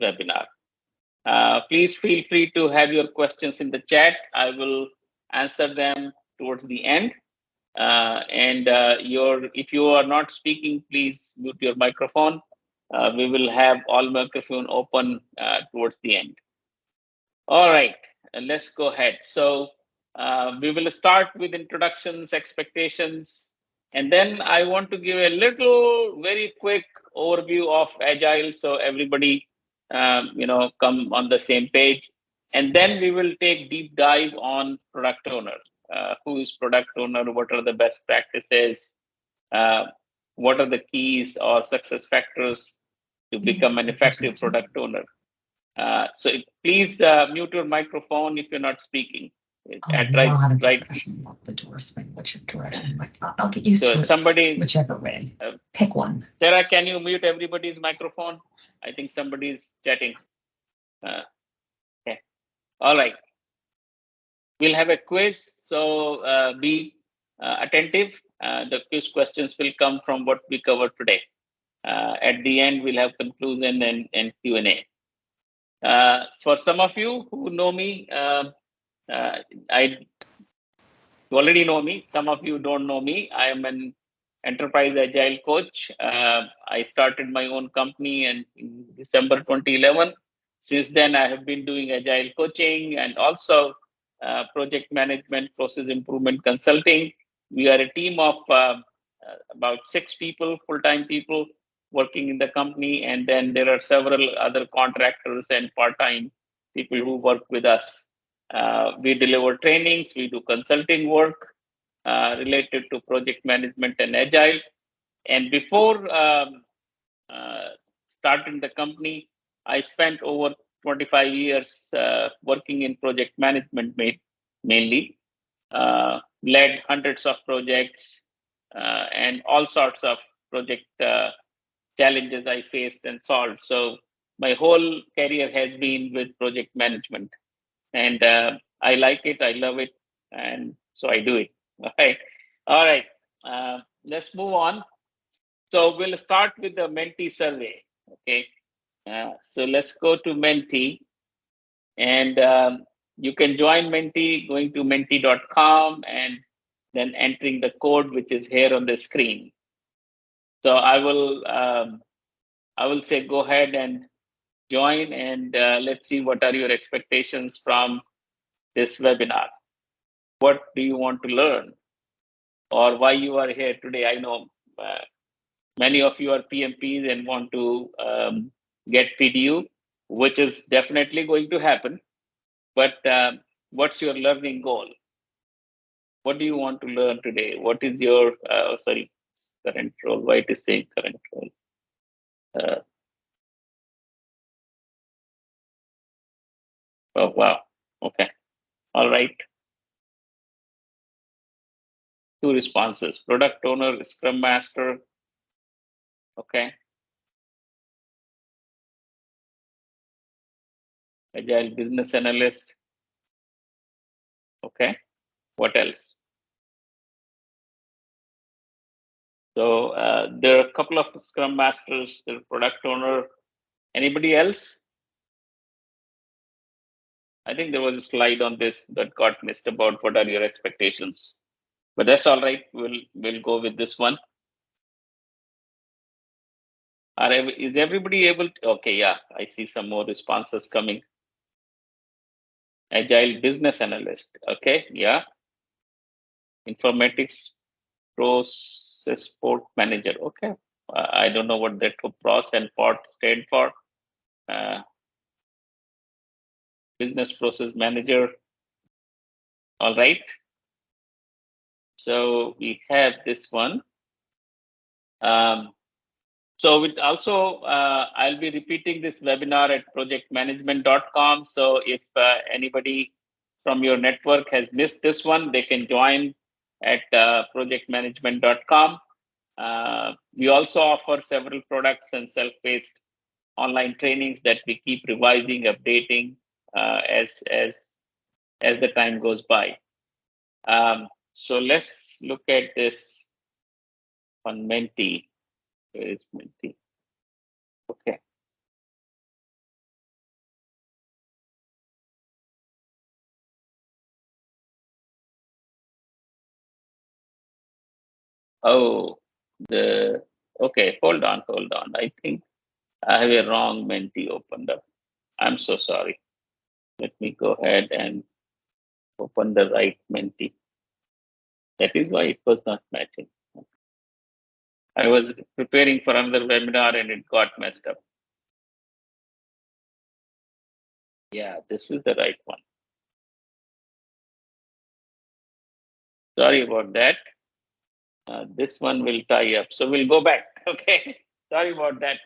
webinar. Please feel free to have your questions in the chat. I will answer them towards the end. If you are not speaking, please mute your microphone. We will have all microphone open towards the end. All right, let's go ahead. So we will start with introductions, expectations, and then I want to give a little, very quick overview of Agile, so everybody, come on the same page. And then we will take deep dive on product owner. Who is product owner? What are the best practices? What are the keys or success factors to become an effective product owner? So please mute your microphone if you're not speaking. I'll have a discussion about the door swing, which direction. I'll get used to it. Somebody, whichever way. Pick one. Sarah, can you mute everybody's microphone? I think somebody's chatting. Okay. All right. We'll have a quiz, so be attentive. The quiz questions will come from what we covered today. At the end, we'll have conclusion and Q&A. For some of you who know me, you already know me. Some of you don't know me. I am an enterprise agile coach. I started my own company in December 2011. Since then, I have been doing agile coaching and also project management, process improvement consulting. We are a team of about 6 people, full-time people working in the company, and then there are several other contractors and part-time people who work with us. We deliver trainings, we do consulting work related to project management and agile. And before starting the company, I spent over 25 years working in project management mainly, led hundreds of projects and all sorts of project challenges I faced and solved. So my whole career has been with project management. And I like it, I love it, and so I do it. All right. Let's move on. So we'll start with the Menti survey. Okay. So let's go to Menti, and you can join Menti going to menti.com and then entering the code which is here on the screen. So I will say go ahead and join, and let's see what are your expectations from this webinar. What do you want to learn, or why you are here today? I know many of you are PMPs and want to get PDU, which is definitely going to happen. But what's your learning goal? What do you want to learn today? What is your current role? Why it is saying current role? Oh wow. Okay. All right. 2 responses: product owner, Scrum master. Okay. Agile business analyst. Okay. What else? So there are a couple of Scrum masters, the product owner. Anybody else? I think there was a slide on this that got missed about what are your expectations, but that's all right. We'll go with this one. Is everybody able to? Okay, yeah, I see some more responses coming. Agile business analyst. Okay, yeah. Informatics process support manager. Okay, I don't know what that pros and port stand for. Business process manager. All right. So we have this one. So it also, I'll be repeating this webinar at projectmanagement.com. So if anybody from your network has missed this one, they can join at projectmanagement.com. We also offer several products and self-paced online trainings that we keep revising, updating as the time goes by. So let's look at this on Menti. Where is Menti? Okay. Oh, okay, hold on. I think I have a wrong mentee opened up. I'm so sorry. Let me go ahead and open the right mentee. That is why it was not matching. I was preparing for another webinar and it got messed up. Yeah, this is the right one. Sorry about that. This one will tie up. So we'll go back. Okay. Sorry about that.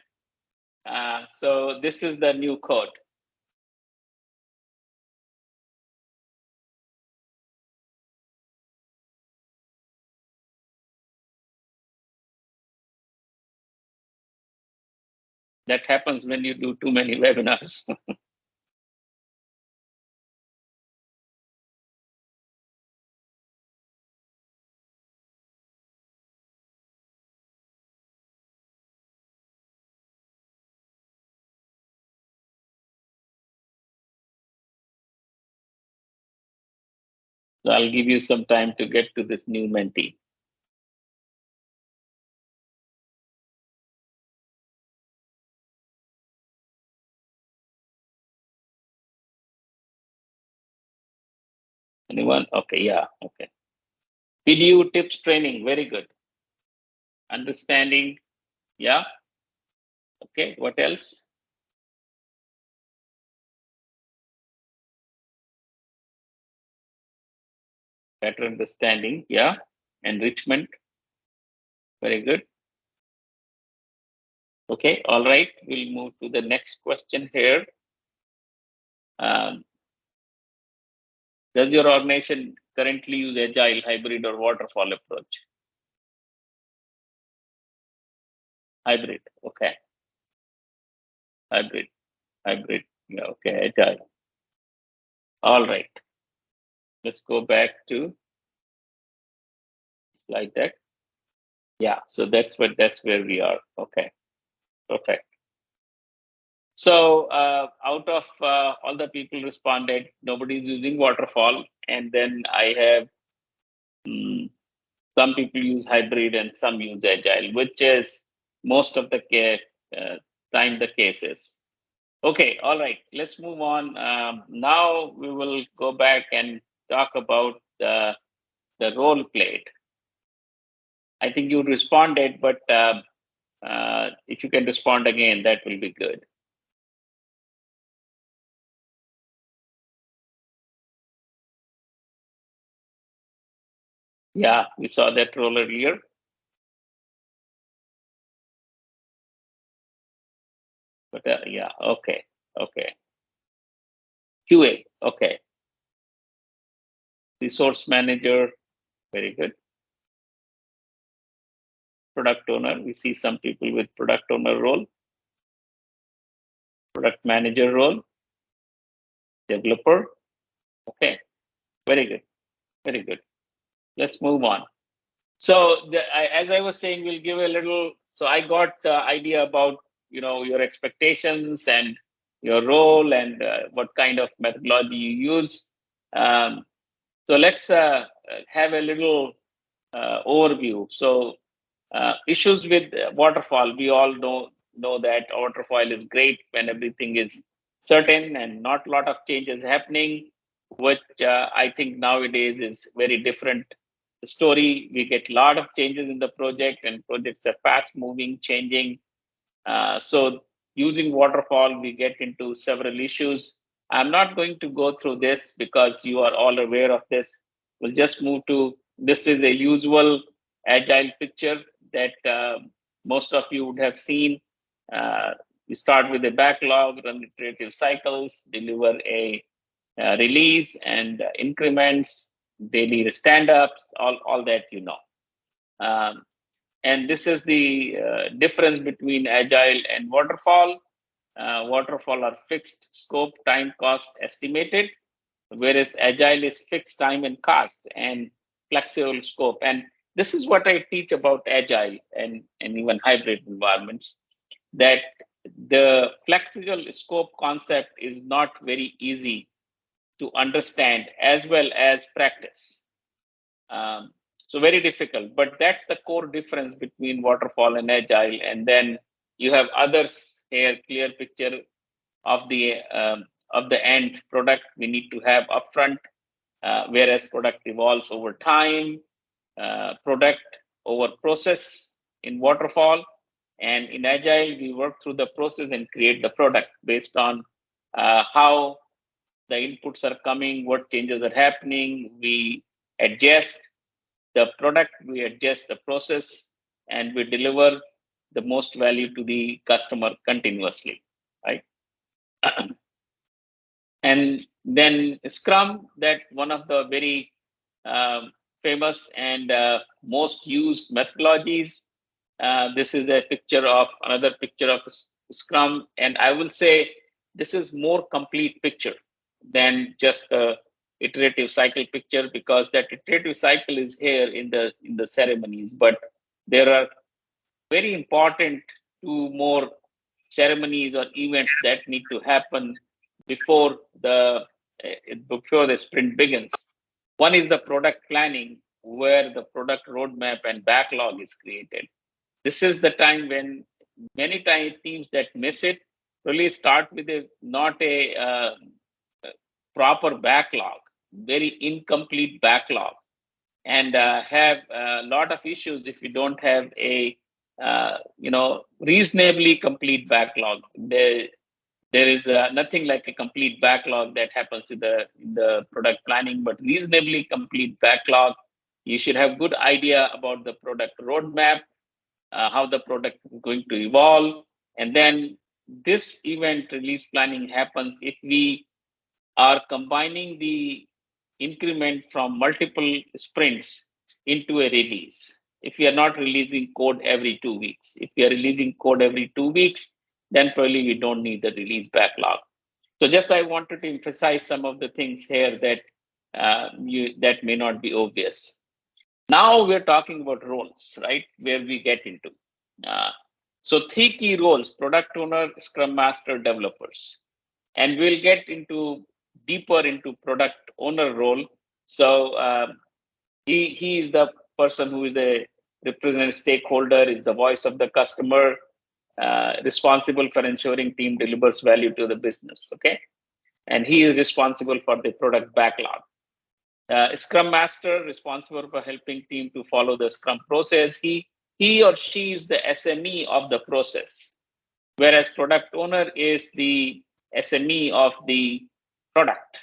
So this is the new code. That happens when you do too many webinars. So I'll give you some time to get to this new mentee. Anyone? Okay, yeah, okay. PDU tips training, very good. Understanding, yeah. Okay, what else? Better understanding, yeah. Enrichment, very good. Okay, all right, we'll move to the next question here. Does your organization currently use Agile, hybrid, or waterfall approach? Hybrid, okay. Hybrid, yeah, okay, Agile. All right, let's go back to slide deck. Yeah, so that's where we are. Okay, perfect. So out of all the people responded, nobody's using waterfall, and then I have some people use hybrid and some use agile, which is most of the time the cases. Okay, all right, let's move on. Now we will go back and talk about the role played. I think you responded, but if you can respond again, that will be good. Yeah, we saw that role earlier. But yeah, okay. QA, okay. Resource manager, very good. Product owner, we see some people with product owner role. Product manager role. Developer, okay. Very good. Let's move on. So as I was saying, we'll give a little, so I got the idea about, your expectations and your role and what kind of methodology you use. So let's have a little overview. So issues with waterfall, we all know that waterfall is great when everything is certain and not a lot of changes happening, which I think nowadays is very different story. We get a lot of changes in the project, and projects are fast moving, changing. So using waterfall, we get into several issues. I'm not going to go through this because you are all aware of this. We'll just move to, this is a usual agile picture that most of you would have seen. We start with a backlog, run iterative cycles, deliver a release and increments, daily stand-ups, all that Um, and this is the difference between agile and waterfall. Waterfall are fixed scope, time, cost estimated, whereas agile is fixed time and cost and flexible scope. And this is what I teach about agile and even hybrid environments, that the flexible scope concept is not very easy to understand as well as practice. So very difficult, but that's the core difference between waterfall and agile. And then you have others here, clear picture of the end product we need to have upfront, whereas product evolves over time, product over process in waterfall, and in agile we work through the process and create the product based on how the inputs are coming, what changes are happening. We adjust the product, we adjust the process, and we deliver the most value to the customer continuously, right? And then Scrum, that one of the very famous and most used methodologies. This is a picture of another picture of Scrum, and I will say this is more complete picture than just the iterative cycle picture, because that iterative cycle is here in the ceremonies, but there are very important two more ceremonies or events that need to happen before the sprint begins. One is the product planning, where the product roadmap and backlog is created. This is the time when many time teams that miss it really start with a not a proper backlog, very incomplete backlog, and have a lot of issues if you don't have a reasonably complete backlog. There is nothing like a complete backlog that happens in the product planning, but reasonably complete backlog. You should have good idea about the product roadmap, how the product is going to evolve, and then this event release planning happens if we are combining the increment from multiple sprints into a release. If we are not releasing code every 2 weeks, if we are releasing code every 2 weeks, then probably we don't need the release backlog. So just I wanted to emphasize some of the things here that that may not be obvious. Now we're talking about roles, right? Where we get into. So three key roles: product owner, scrum master, developers. And we'll get into deeper into product owner role. So he is the person who is the representative stakeholder, is the voice of the customer, responsible for ensuring team delivers value to the business. Okay, and he is responsible for the product backlog. Scrum master, responsible for helping team to follow the Scrum process. He or she is the SME of the process, whereas product owner is the SME of the product,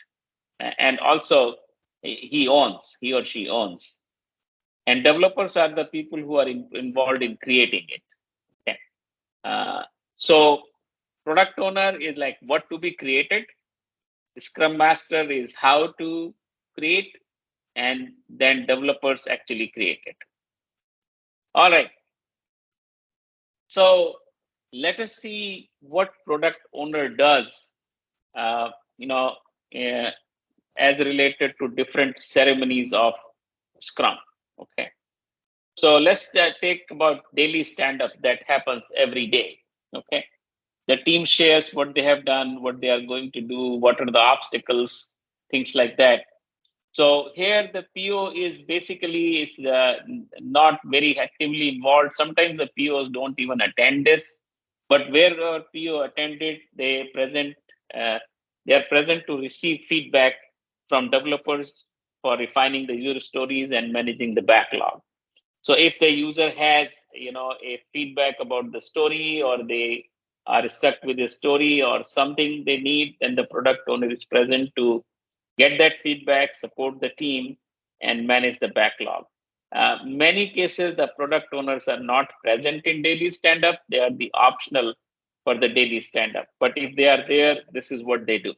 and also he or she owns. And developers are the people who are involved in creating it. Okay. So product owner is like what to be created. Scrum master is how to create, and then developers actually create it. All right. So let us see what product owner does, uh, you know, uh, as related to different ceremonies of Scrum. Okay. So let's take about daily stand-up that happens every day. Okay. The team shares what they have done, what they are going to do, what are the obstacles, things like that. So here the PO is basically not very actively involved. Sometimes the POs don't even attend this, but where our PO attended, uh, they are present to receive feedback from developers for refining the user stories and managing the backlog. So if the user has a feedback about the story, or they are stuck with the story or something they need, then the product owner is present to get that feedback, support the team, and manage the backlog. Many cases, the product owners are not present in daily stand-up. They are the optional for the daily stand-up. But if they are there, this is what they do.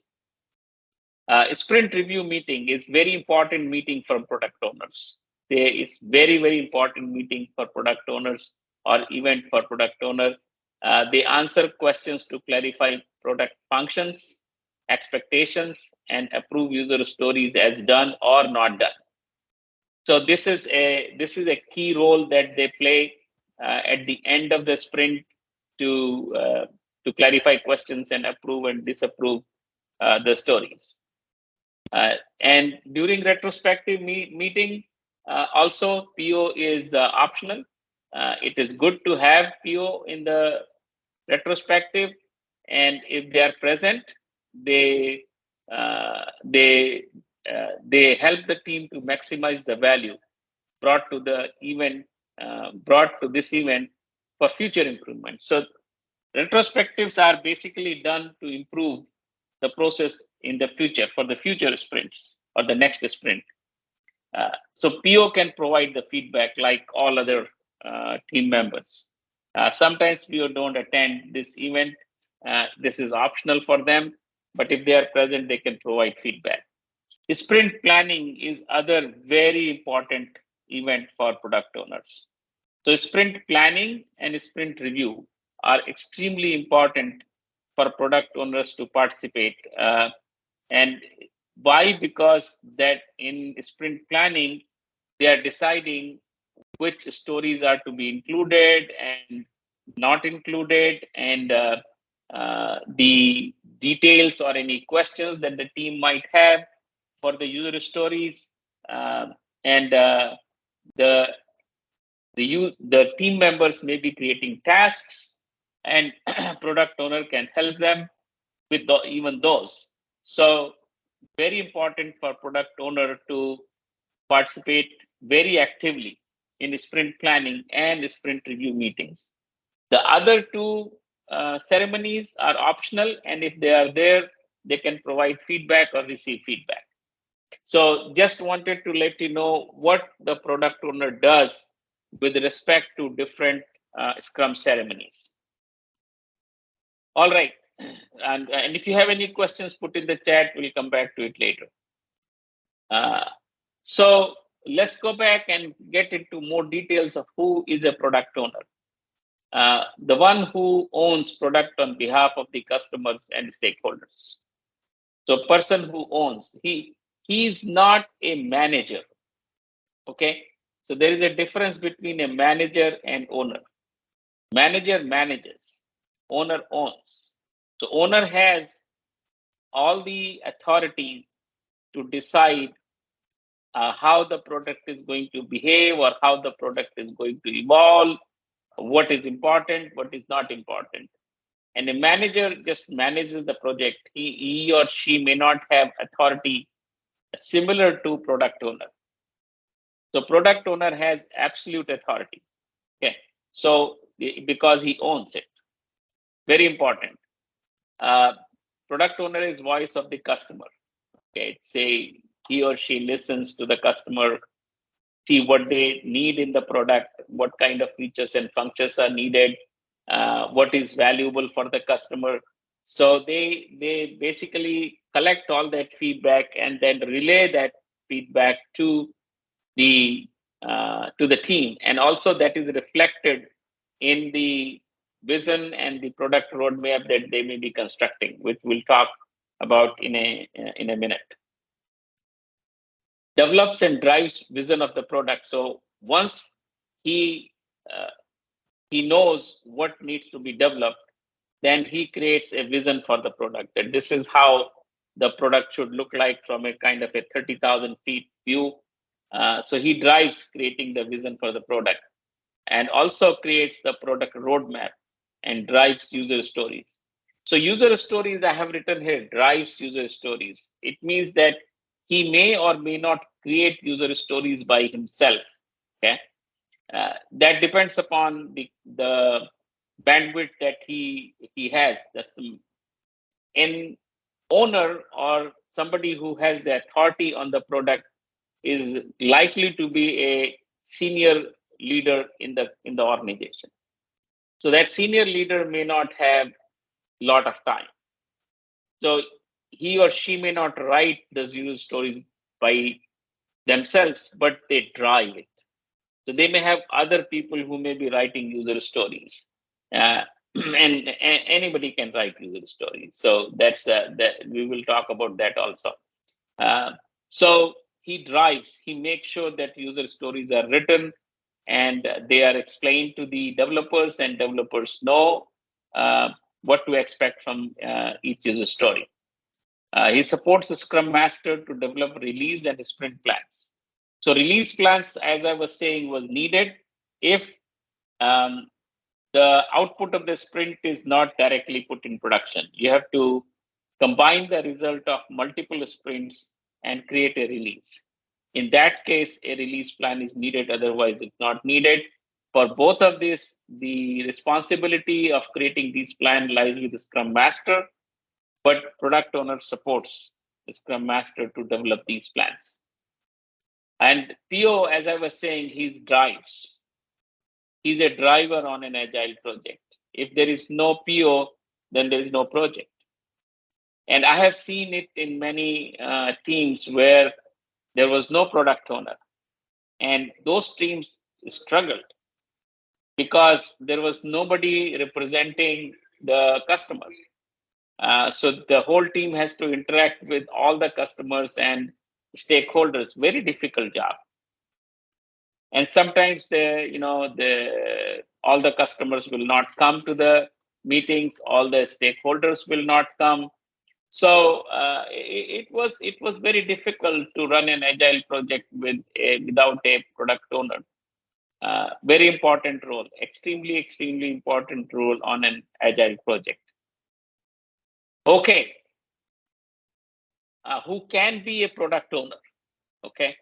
Sprint review meeting is very important meeting for product owners. It's very, very important meeting for product owners, or event for product owner. They answer questions to clarify product functions, expectations, and approve user stories as done or not done. So this is a key role that they play at the end of the sprint to clarify questions and approve and disapprove the stories. And during retrospective meeting, Also, PO is optional. It is good to have PO in the retrospective, and if they are present, they uh, they they help the team to maximize the value brought to the event, brought to this event for future improvement. So retrospectives are basically done to improve the process in the future for the future sprints or the next sprint. So PO can provide the feedback like all other team members. Sometimes PO don't attend this event. This is optional for them, but if they are present, they can provide feedback. Sprint planning is other very important event for product owners. So sprint planning and sprint review are extremely important for product owners to participate. And why? Because that in sprint planning, they are deciding which stories are to be included and not included, and the details or any questions that the team might have for the user stories, and the team members may be creating tasks, and product owner can help them with even those. So very important for product owner to participate very actively in sprint planning and sprint review meetings. The other two ceremonies are optional, and if they are there, they can provide feedback or receive feedback. So just wanted to let you know what the product owner does with respect to different Scrum ceremonies. All right. And if you have any questions, put in the chat. We'll come back to it later. So let's go back and get into more details of who is a product owner. The one who owns product on behalf of the customers and stakeholders. So person who owns, he's not a manager. Okay. So there is a difference between a manager and owner. Manager manages, owner owns. So owner has all the authorities to decide how the product is going to behave or how the product is going to evolve, what is important, what is not important. And a manager just manages the project. He or she may not have authority similar to product owner. So product owner has absolute authority. Okay. So because he owns it, very important. Product owner is voice of the customer. Okay. Say he or she listens to the customer, see what they need in the product, what kind of features and functions are needed, what is valuable for the customer. So they basically collect all that feedback and then relay that feedback the to the team, and also that is reflected in the vision and the product roadmap that they may be constructing, which we'll talk about in a minute. Develops and drives vision of the product. So once he knows what needs to be developed, then he creates a vision for the product, that this is how the product should look like from a kind of a 30,000 feet view. So he drives creating the vision for the product, and also creates the product roadmap and drives user stories. So user stories I have written here, drives user stories. It means that he may or may not create user stories by himself. Okay, that depends upon the bandwidth that he has. That's an owner or somebody who has the authority on the product is likely to be a senior leader in the organization. So that senior leader may not have a lot of time. So he or she may not write the user stories by themselves, but they drive it. So they may have other people who may be writing user stories, and anybody can write user stories. So that's that we will talk about that also. So he drives. He makes sure that user stories are written and they are explained to the developers, and developers know what to expect from each user story. He supports the Scrum Master to develop release and sprint plans. So release plans, as I was saying, was needed if um, the output of the sprint is not directly put in production. You have to combine the result of multiple sprints and create a release. In that case, a release plan is needed, otherwise it's not needed. For both of these, the responsibility of creating these plans lies with the Scrum Master, but product owner supports the Scrum Master to develop these plans. And PO, as I was saying, he drives. He's a driver on an agile project. If there is no PO, then there is no project. And I have seen it in many teams where there was no product owner, and those teams struggled because there was nobody representing the customer. So the whole team has to interact with all the customers and stakeholders. Very difficult job. And sometimes the all the customers will not come to the meetings. All the stakeholders will not come. So it was very difficult to run an agile project without a product owner. Very important role, extremely important role on an agile project. Okay, who can be a product owner? Okay,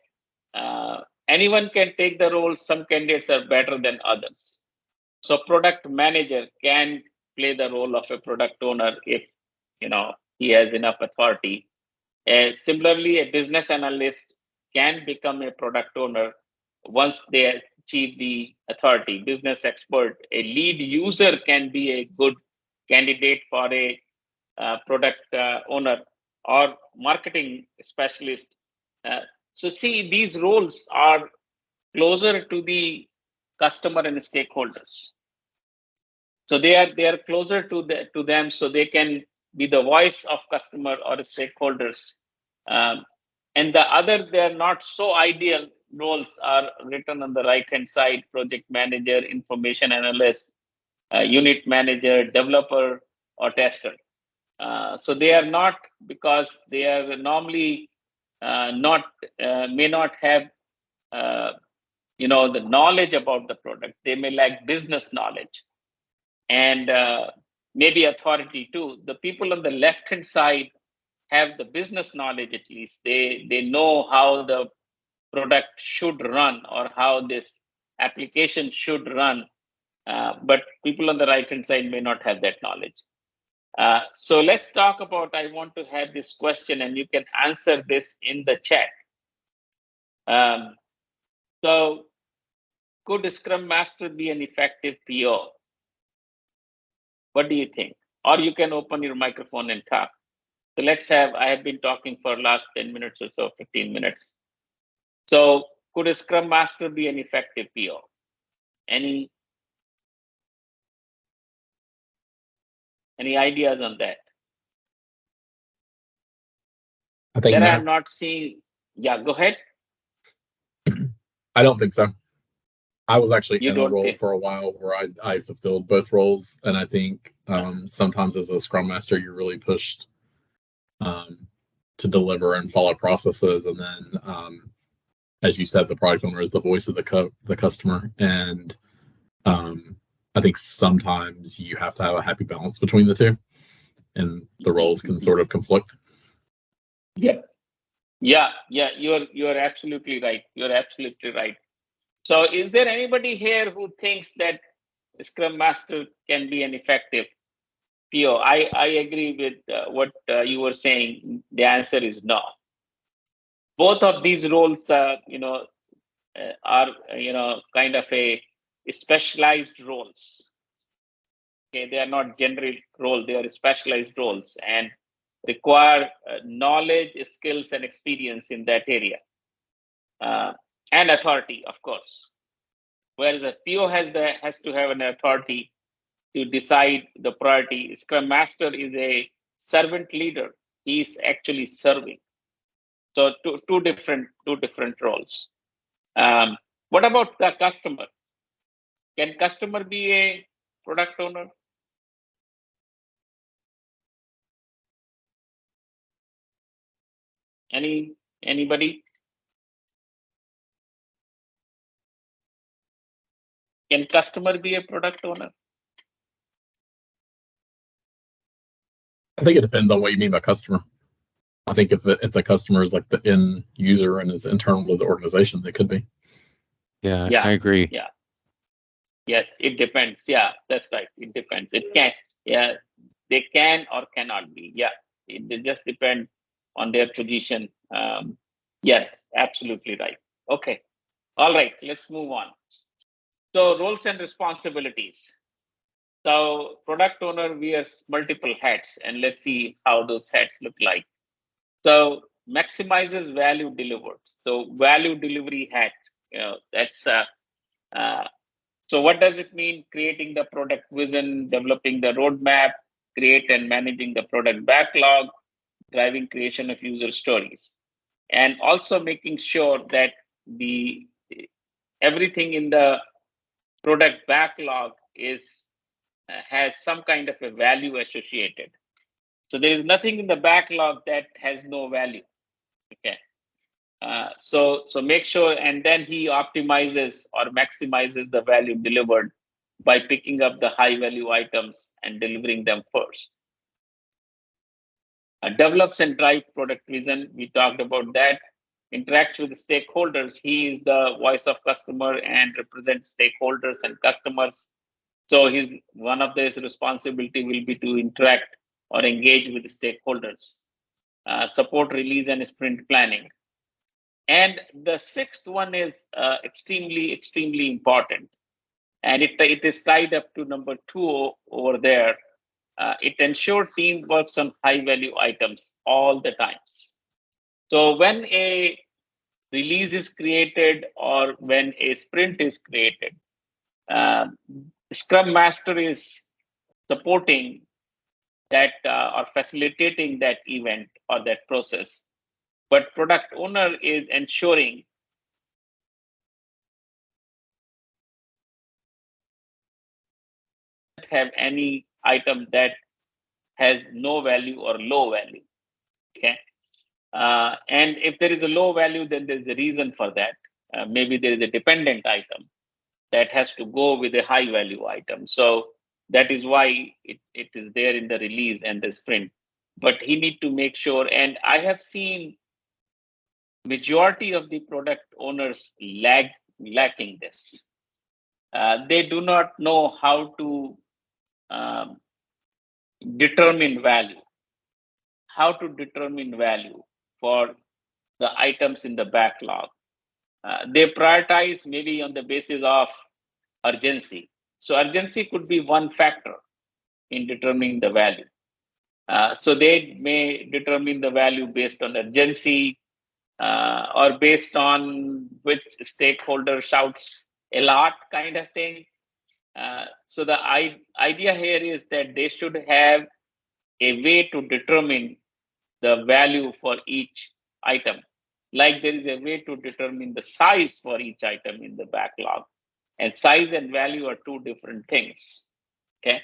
anyone can take the role. Some candidates are better than others. So product manager can play the role of a product owner if he has enough authority. Similarly, a business analyst can become a product owner once they achieve the authority. Business expert, a lead user can be a good candidate for a product owner, or marketing specialist. So see, these roles are closer to the customer and stakeholders. So they are closer to them, so they can be the voice of customer or stakeholders. Um, and the other, they are not so ideal roles are written on the right hand side: project manager, information analyst, unit manager, developer, or tester. So they are not, because they are normally not may not have the knowledge about the product. They may lack business knowledge and maybe authority too. The people on the left hand side have the business knowledge. At least they know how the product should run or how this application should run. But people on the right hand side may not have that knowledge. So let's talk about, I want to have this question and you can answer this in the chat. So could Scrum Master be an effective PO? What do you think? Or you can open your microphone and talk. So I have been talking for last 10 minutes or so, 15 minutes. So could a Scrum Master be an effective PO? Any ideas on that? I think that I'm not seeing. Yeah, go ahead. I don't think so. I was actually You in a don't role think? for a while where I fulfilled both roles, and I think sometimes as a Scrum Master, you're really pushed to deliver and follow processes, and then as you said, the product owner is the voice of the customer, and I think sometimes you have to have a happy balance between the two, and the roles can sort of conflict. Yeah. You're absolutely right. You're absolutely right. So is there anybody here who thinks that Scrum Master can be an effective PO? I agree with what you were saying. The answer is no. Both of these roles, are kind of a specialized roles. Okay, they are not generic roles; they are specialized roles and require knowledge, skills, and experience in that area, and authority, of course. Whereas a PO has to have an authority to decide the priority. Scrum Master is a servant leader; he is actually serving. So two different roles. What about the customer? Can customer be a product owner? Anybody? Can customer be a product owner? I think it depends on what you mean by customer. I think if the customer is like the end user and is internal to the organization, they could be. Yeah, Yeah, I agree. yeah. Yes, it depends. Yeah, that's right. It depends. It can. Yeah, they can or cannot be. Yeah, it just depends on their position. Yes, absolutely right. Okay. All right. Let's move on. So roles and responsibilities. So product owner wears multiple hats, and let's see how those hats look like. So maximizes value delivered. So value delivery hat. That's uh, so what does it mean? Creating the product vision, developing the roadmap, create and managing the product backlog, driving creation of user stories, and also making sure that the everything in the product backlog is has some kind of a value associated. So there is nothing in the backlog that has no value. Okay. So make sure, and then he optimizes or maximizes the value delivered by picking up the high value items and delivering them first. Develops and drive product vision. We talked about that. Interacts with the stakeholders. He is the voice of customer and represents stakeholders and customers. So his one of his responsibility will be to interact or engage with the stakeholders. Support release and sprint planning. And the sixth one is extremely important. And it is tied up to number 2 over there. It ensures team works on high value items all the times. So when a release is created or when a sprint is created, Scrum Master is supporting that or facilitating that event or that process. But product owner is ensuring have any item that has no value or low value. Okay. And if there is a low value, then there's a reason for that. Maybe there is a dependent item that has to go with a high value item. So that is why it is there in the release and the sprint. But he need to make sure, and I have seen majority of the product owners lacking this. They do not know how to um, determine value, how to determine value for the items in the backlog. They prioritize maybe on the basis of urgency. So urgency could be one factor in determining the value. So they may determine the value based on urgency or based on which stakeholder shouts a lot kind of thing. So the idea here is that they should have a way to determine the value for each item. Like there is a way to determine the size for each item in the backlog. And size and value are two different things. Okay.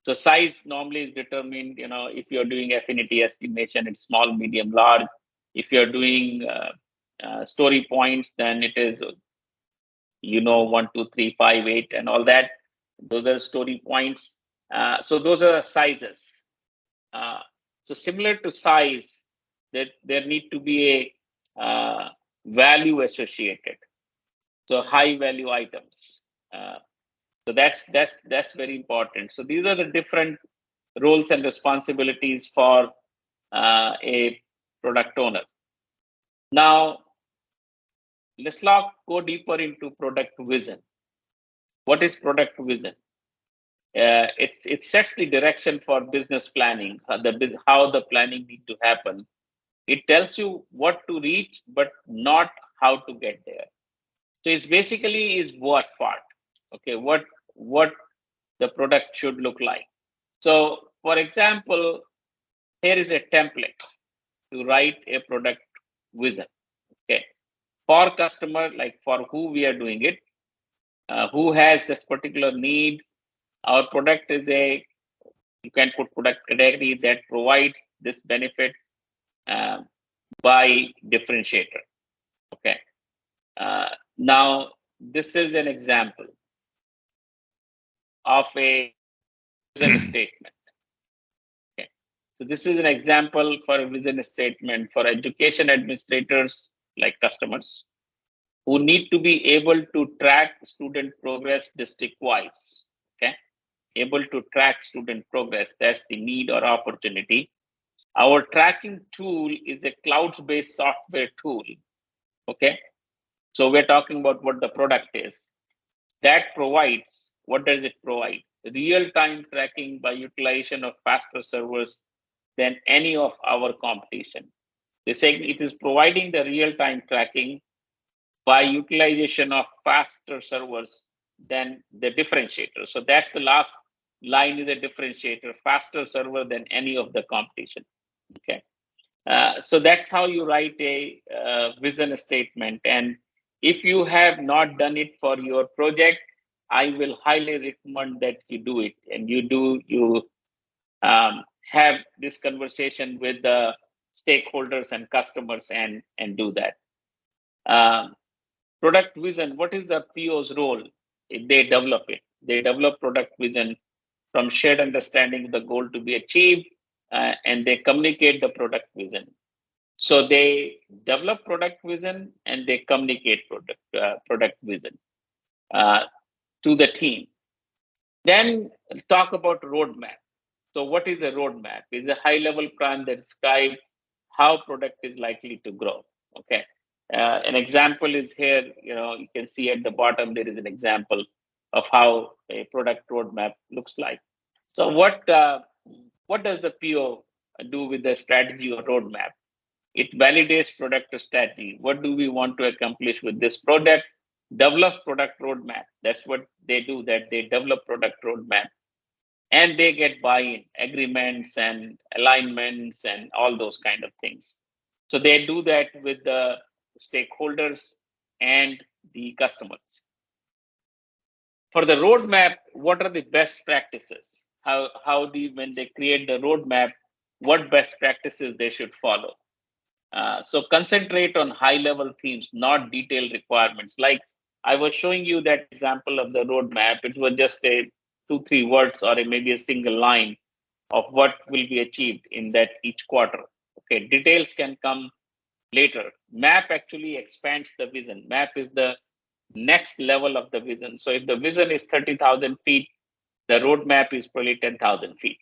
So size normally is determined, if you're doing affinity estimation, it's small, medium, large. If you're doing story points, then it is, 1, 2, 3, 5, 8, and all that. Those are story points. So those are sizes. So similar to size, that there need to be a value associated. So high value items. So that's very important. So these are the different roles and responsibilities for a product owner. Now, let's go deeper into product vision. What is product vision? It sets the direction for business planning, how the planning need to happen. It tells you what to reach, but not how to get there. So it's basically is what part, okay, what the product should look like. So for example, here is a template to write a product vision, okay, for customer, like for who we are doing it, who has this particular need. Our product is you can put product category that provides this benefit by differentiator. Okay. Now, this is an example. of a vision statement. Okay. So this is an example for a vision statement for education administrators like customers who need to be able to track student progress district-wise. Okay, able to track student progress. That's the need or opportunity. Our tracking tool is a cloud-based software tool. Okay, so we're talking about what the product is. That provides, what does it provide? Real-time tracking by utilization of faster servers than any of our competition. They say it is providing the real-time tracking by utilization of faster servers than the differentiator. So that's the last line is a differentiator, faster server than any of the competition. Okay. So that's how you write a vision statement. And if you have not done it for your project, I will highly recommend that you do it. And you have this conversation with the stakeholders and customers and do that. Product vision, what is the PO's role? They develop it. They develop product vision from shared understanding of the goal to be achieved, and they communicate the product vision. So they develop product vision and they communicate product vision to the team. Then talk about roadmap. So what is a roadmap? It's a high-level plan that describes how product is likely to grow. Okay. An example is here, you can see at the bottom, there is an example of how a product roadmap looks like. So what does the PO do with the strategy or roadmap? It validates product strategy. What do we want to accomplish with this product? Develop product roadmap. That's what they do, that they develop product roadmap. And they get buy-in, agreements and alignments and all those kind of things. So they do that with the stakeholders and the customers. For the roadmap, what are the best practices? When they create the roadmap, what best practices they should follow? So concentrate on high-level themes, not detailed requirements. Like I was showing you that example of the roadmap. It was just a 2-3 words or maybe a single line of what will be achieved in that each quarter. Okay, details can come later. Map actually expands the vision. Map is the next level of the vision. So if the vision is 30,000 feet, the roadmap is probably 10,000 feet.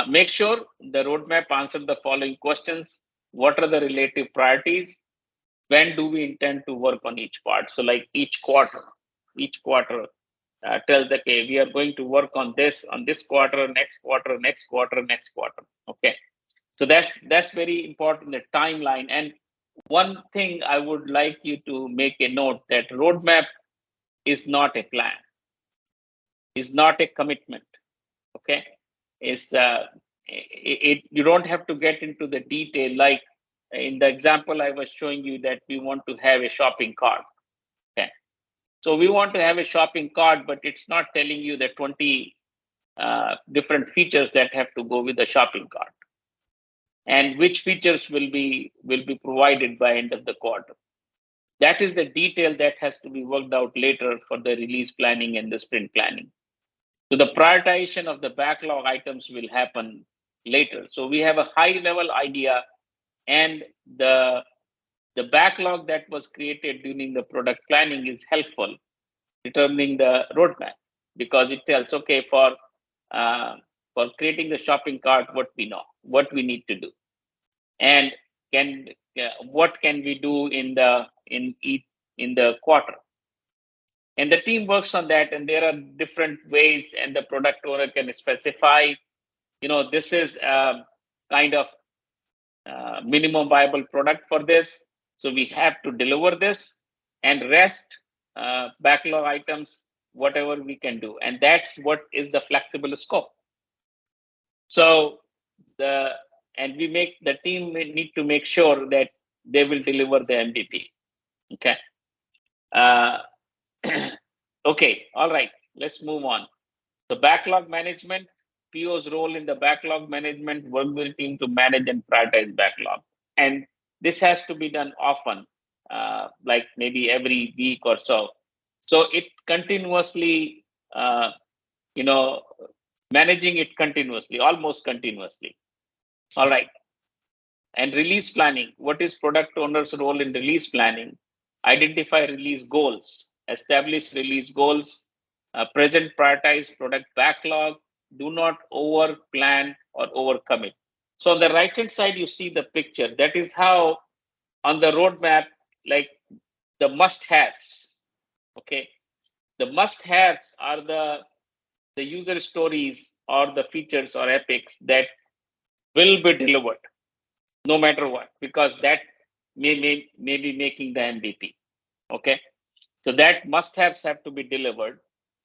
Make sure the roadmap answers the following questions. What are the relative priorities? When do we intend to work on each part? So like each quarter tells that, okay, we are going to work on this quarter, next quarter, next quarter, next quarter. Okay. So that's very important, the timeline. And one thing I would like you to make a note that roadmap is not a plan, is not a commitment. Okay. You don't have to get into the detail. Like in the example I was showing you, that we want to have a shopping cart. Okay, so we want to have a shopping cart, but it's not telling you the 20 different features that have to go with the shopping cart, and which features will be provided by end of the quarter. That is the detail that has to be worked out later for the release planning and the sprint planning. So the prioritization of the backlog items will happen later. So we have a high level idea, and the backlog that was created during the product planning is helpful determining the roadmap, because it tells, okay, for creating the shopping cart, what we know, what we need to do, and what can we do in the quarter. And the team works on that, and there are different ways, and the product owner can specify, this is kind of minimum viable product for this. So we have to deliver this, and rest backlog items, whatever we can do. And that's what is the flexible scope. So the team need to make sure that they will deliver the MVP. Okay. Okay, all right, let's move on. So backlog management, PO's role in the backlog management, work with the team to manage and prioritize backlog. And this has to be done often, like maybe every week or so. So it continuously, managing it continuously, almost continuously. All right. And release planning. What is product owner's role in release planning? Identify release goals, establish release goals, present prioritize product backlog, do not over plan or over commit. So on the right hand side, you see the picture. That is how on the roadmap, like the must haves. Okay. The must haves are the user stories or the features or epics that will be delivered no matter what, because that may be making the MVP. Okay, so that must haves have to be delivered.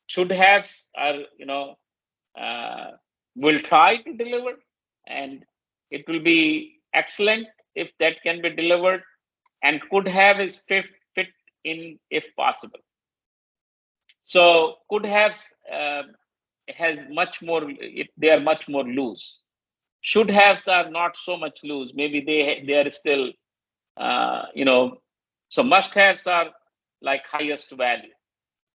Should haves are, will try to deliver, and it will be excellent if that can be delivered, and could have is fit in if possible. So could have has much more, they are much more loose. Should haves are not so much loose. Maybe they are still, so must haves are like highest value.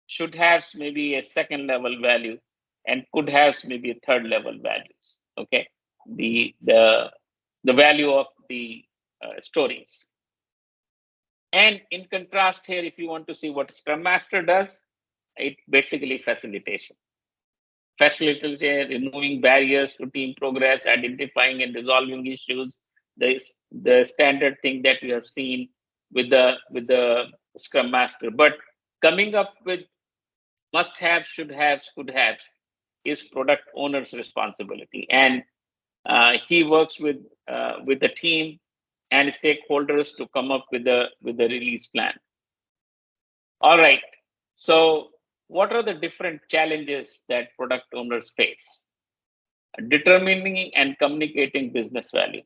Should haves maybe a second level value, and could haves maybe a third level values. Okay, the value of the stories. And in contrast here, if you want to see what Scrum Master does, it basically facilitation. Facilitation, removing barriers to team progress, identifying and resolving issues, the standard thing that we have seen with the Scrum Master. But coming up with must have, should have, could have is product owner's responsibility, and he works with the team and stakeholders to come up with the release plan. All right, so what are the different challenges that product owners face? Determining and communicating business value,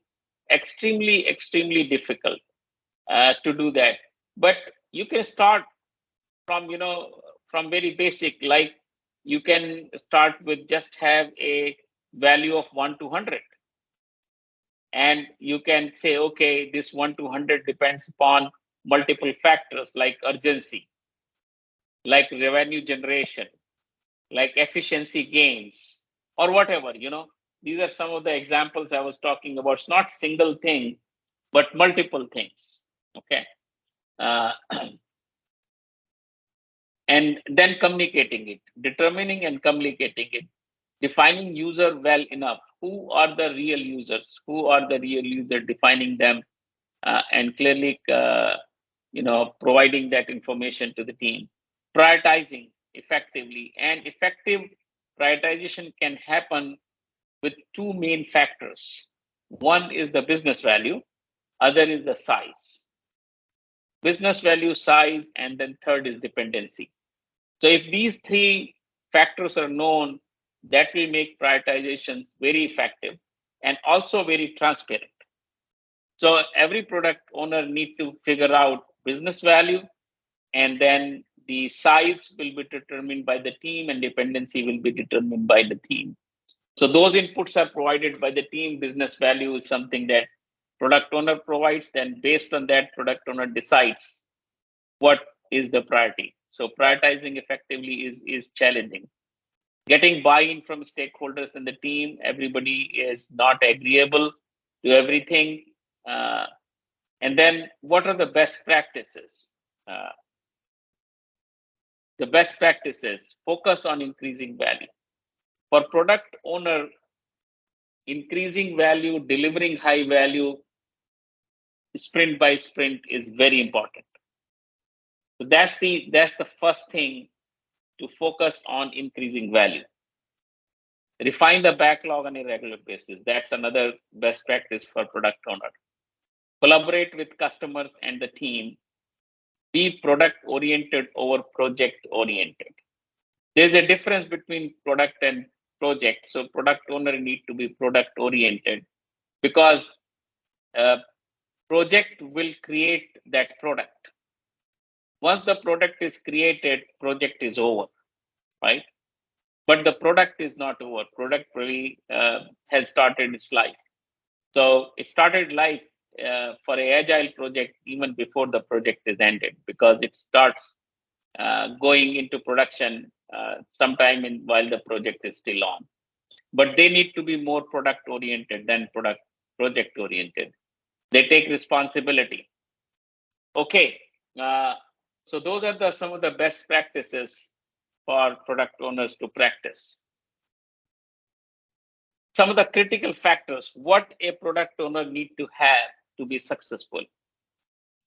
extremely difficult to do that. But you can start from from very basic, like you can start with just have a value of 1 to 100, and you can say, okay, this 1 to 100 depends upon multiple factors like urgency, like revenue generation, like efficiency gains, or whatever. These are some of the examples I was talking about. It's not single thing, but multiple things. Okay. And then communicating it, determining and communicating it, defining user well enough. Who are the real users? Who are the real user? Defining them and clearly, providing that information to the team. Prioritizing effectively, and effective prioritization can happen with two main factors. One is the business value, other is the size. Business value, size, and then third is dependency. So if these three factors are known, that will make prioritization very effective and also very transparent. So every product owner need to figure out business value, and then the size will be determined by the team and dependency will be determined by the team. So those inputs are provided by the team. Business value is something that product owner provides. Then based on that, product owner decides what is the priority. So prioritizing effectively is challenging. Getting buy-in from stakeholders in the team. Everybody is not agreeable to everything. And then what are the best practices? The best practices, focus on increasing value. For product owner, increasing value, delivering high value, sprint by sprint is very important. So that's the first thing, to focus on increasing value. Refine the backlog on a regular basis. That's another best practice for product owner. Collaborate with customers and the team. Be product oriented over project oriented. There's a difference between product and project. So product owner need to be product oriented, because project will create that product. Once the product is created, project is over, right? But the product is not over. Product really has started its life. So it started life for an agile project even before the project is ended, because it starts going into production sometime while the project is still on. But they need to be more product oriented than project oriented. They take responsibility. Okay, so those are some of the best practices for product owners to practice. Some of the critical factors, what a product owner need to have to be successful.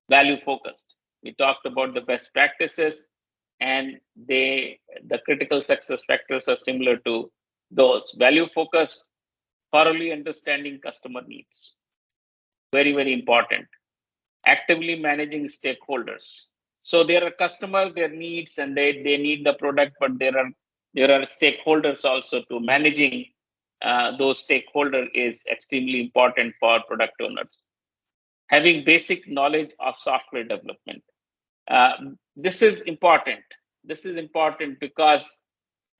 Value focused. We talked about the best practices, and the critical success factors are similar to those. Value focused, thoroughly understanding customer needs. Very, very important. Actively managing stakeholders. So there are customers, their needs, and they need the product, but there are stakeholders also to managing those stakeholders is extremely important for product owners. Having basic knowledge of software development. This is important. This is important because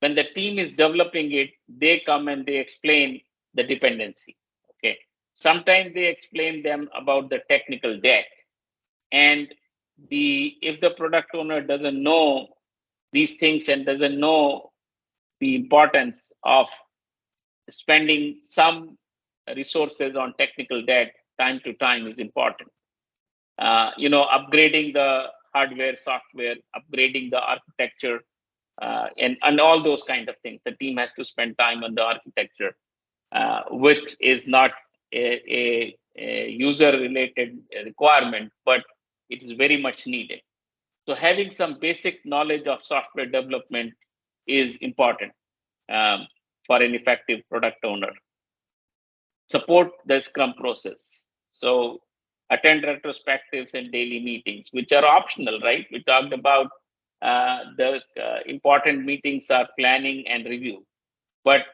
when the team is developing it, they come and they explain the dependency. Okay. Sometimes they explain them about the technical debt. And if the product owner doesn't know these things and doesn't know the importance of spending some resources on technical debt time to time is important. Upgrading the hardware, software, upgrading the architecture, and all those kind of things. The team has to spend time on the architecture, which is not a user-related requirement, but it is very much needed. So having some basic knowledge of software development is important for an effective product owner. Support the Scrum process. So attend retrospectives and daily meetings, which are optional, right? We talked about the important meetings are planning and review. But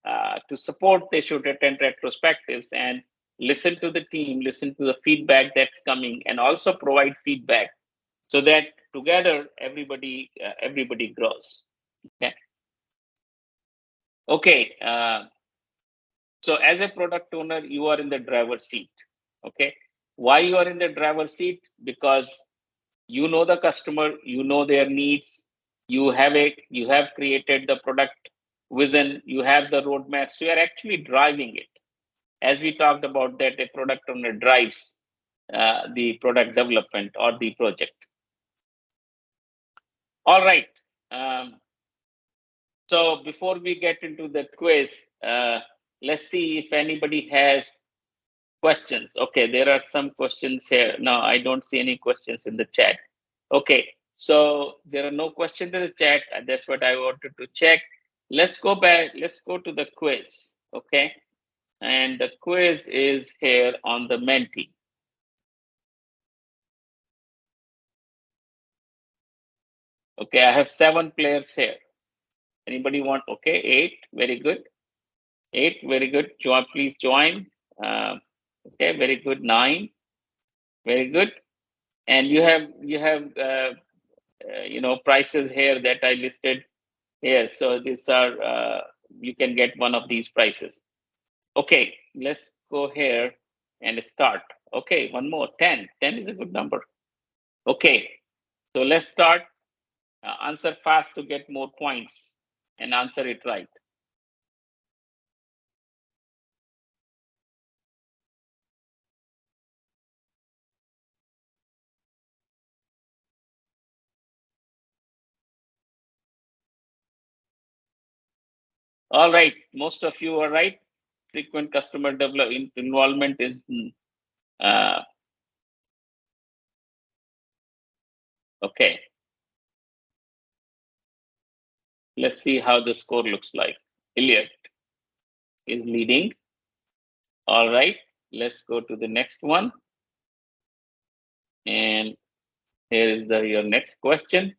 to support, they should attend retrospectives and listen to the team, listen to the feedback that's coming, and also provide feedback so that together everybody grows. Okay. So as a product owner, you are in the driver's seat. Okay. Why you are in the driver's seat? Because you know the customer, you know their needs, you have created the product vision, you have the roadmap, so you are actually driving it. As we talked about that, a product owner drives the product development or the project. All right. So before we get into the quiz, let's see if anybody has questions. Okay, there are some questions here. No, I don't see any questions in the chat. Okay, so there are no questions in the chat. That's what I wanted to check. Let's go back. Let's go to the quiz. Okay, and the quiz is here on the Menti. Okay, I have 7 players here. Anybody want? Okay, 8. Very good. 8. Very good. Please join. Okay, very good. 9. Very good. And you have prices here that I listed here. So these are you can get one of these prices. Okay, let's go here and start. Okay, one more. 10. 10 is a good number. Okay, so let's start. Answer fast to get more points and answer it right. All right, most of you are right. Frequent customer involvement is okay. Let's see how the score looks like. Elliot is leading. All right, let's go to the next one. And here is your next question.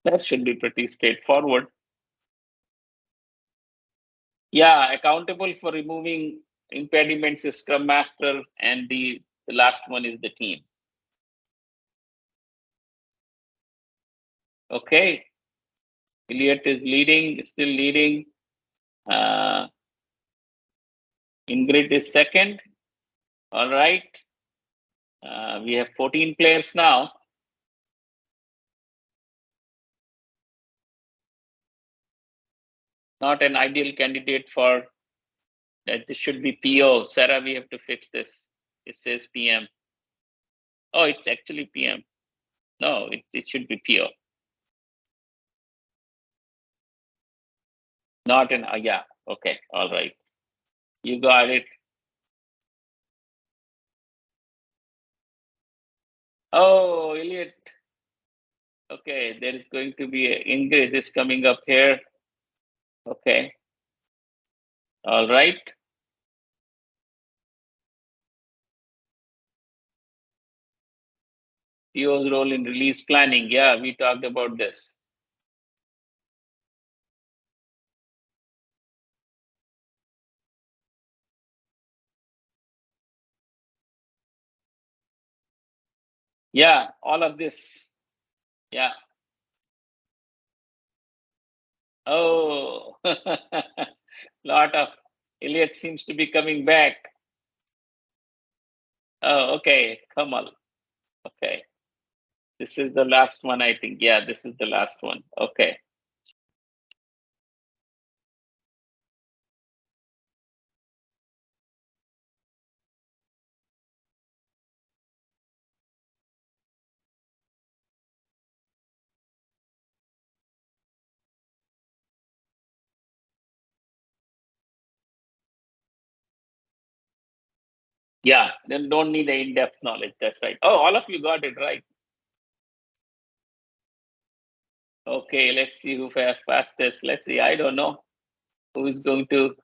That should be pretty straightforward. Yeah, accountable for removing impediments is Scrum Master, and the last one is the team. Okay, Elliot is leading, still leading. Ingrid is second. All right. We have 14 players now. Not an ideal candidate for that. This should be PO. Sarah, we have to fix this. It says PM. Oh, it's actually PM. No, it should be PO. Not an, yeah, okay, all right. You got it. Oh, Elliot. Okay, there is going to be a Ingrid is coming up here. Okay. All right. PO's role in release planning. Yeah, we talked about this. Yeah, all of this. Yeah. Oh, lot of Elliot seems to be coming back. Oh, okay, Kamal. Okay. This is the last one, I think. Yeah, this is the last one. Okay. Yeah, then don't need the in-depth knowledge. That's right. Oh, all of you got it right. Okay, let's see who fares fastest. Let's see. I don't know who is going to.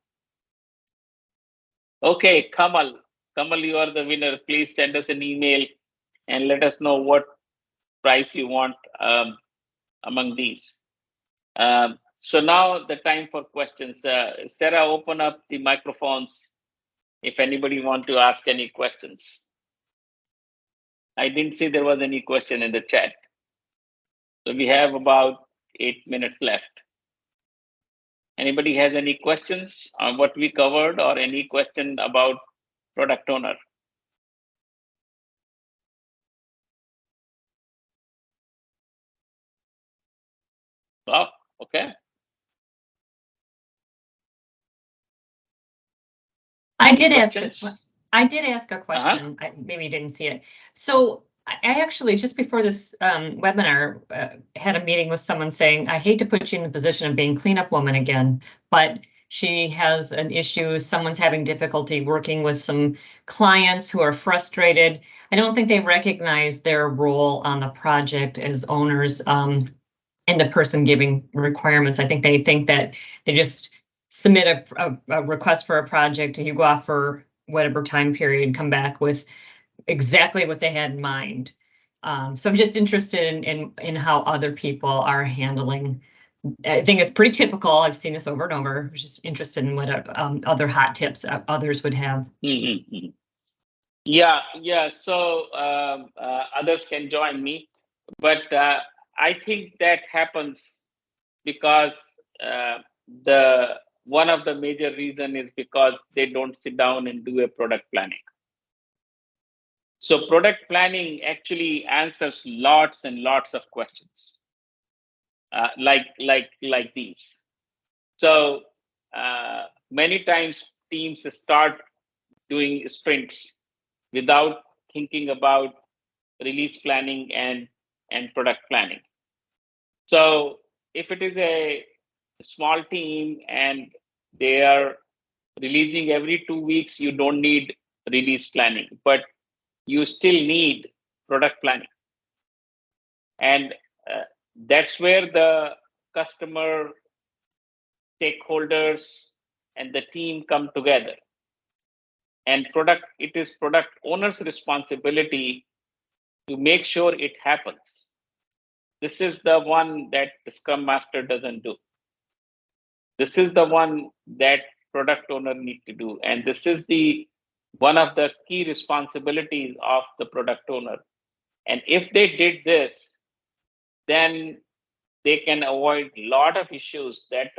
Okay, Kamal. Kamal, you are the winner. Please send us an email and let us know what price you want among these. So now the time for questions. Sarah, open up the microphones if anybody want to ask any questions. I didn't see there was any question in the chat. So we have about 8 minutes left. Anybody has any questions on what we covered or any question about product owner? Oh, okay. I did ask Questions? a question. I maybe didn't see it. So I actually, just before this webinar, had a meeting with someone saying, I hate to put you in the position of being cleanup woman again, but she has an issue. Someone's having difficulty working with some clients who are frustrated. I don't think they recognize their role on the project as owners, and the person giving requirements. I think they think that they just submit a request for a project and you go off for whatever time period and come back with exactly what they had in mind. So I'm just interested in how other people are handling. I think it's pretty typical. I've seen this over and over. I'm just interested in what other hot tips others would have. Mm-hmm. Yeah. So others can join me, but I think that happens because the one of the major reason is because they don't sit down and do a product planning. So product planning actually answers lots and lots of questions, like these. So many times teams start doing sprints without thinking about release planning and product planning. So if it is a small team and they are releasing every 2 weeks, you don't need release planning, but you still need product planning. And that's where the customer, stakeholders, and the team come together. And it is product owner's responsibility to make sure it happens. This is the one that the Scrum Master doesn't do. This is the one that product owner need to do. And this is one of the key responsibilities of the product owner. And if they did this, then they can avoid a lot of issues that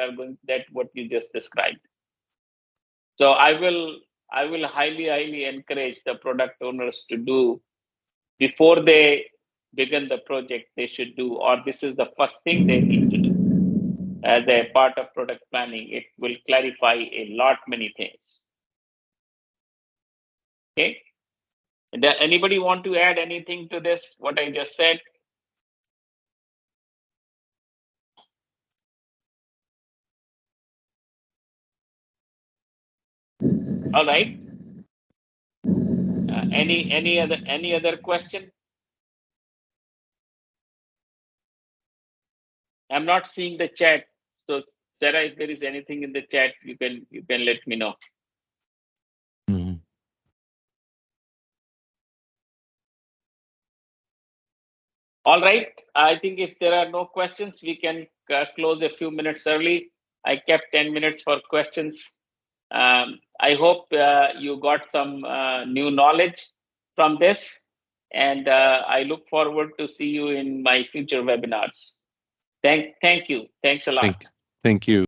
what you just described. So I will highly encourage the product owners to do before they begin the project. They should do, or this is the first thing they need to do as a part of product planning. It will clarify a lot many things. Okay. Does anybody want to add anything to this? What I just said? All right. Any other question? I'm not seeing the chat. So Sarah, if there is anything in the chat, you can let me know. Mhm. All right. I think if there are no questions, we can close a few minutes early. I kept 10 minutes for questions. I hope you got some new knowledge from this, and I look forward to see you in my future webinars. Thank you. Thanks a lot. Thank you.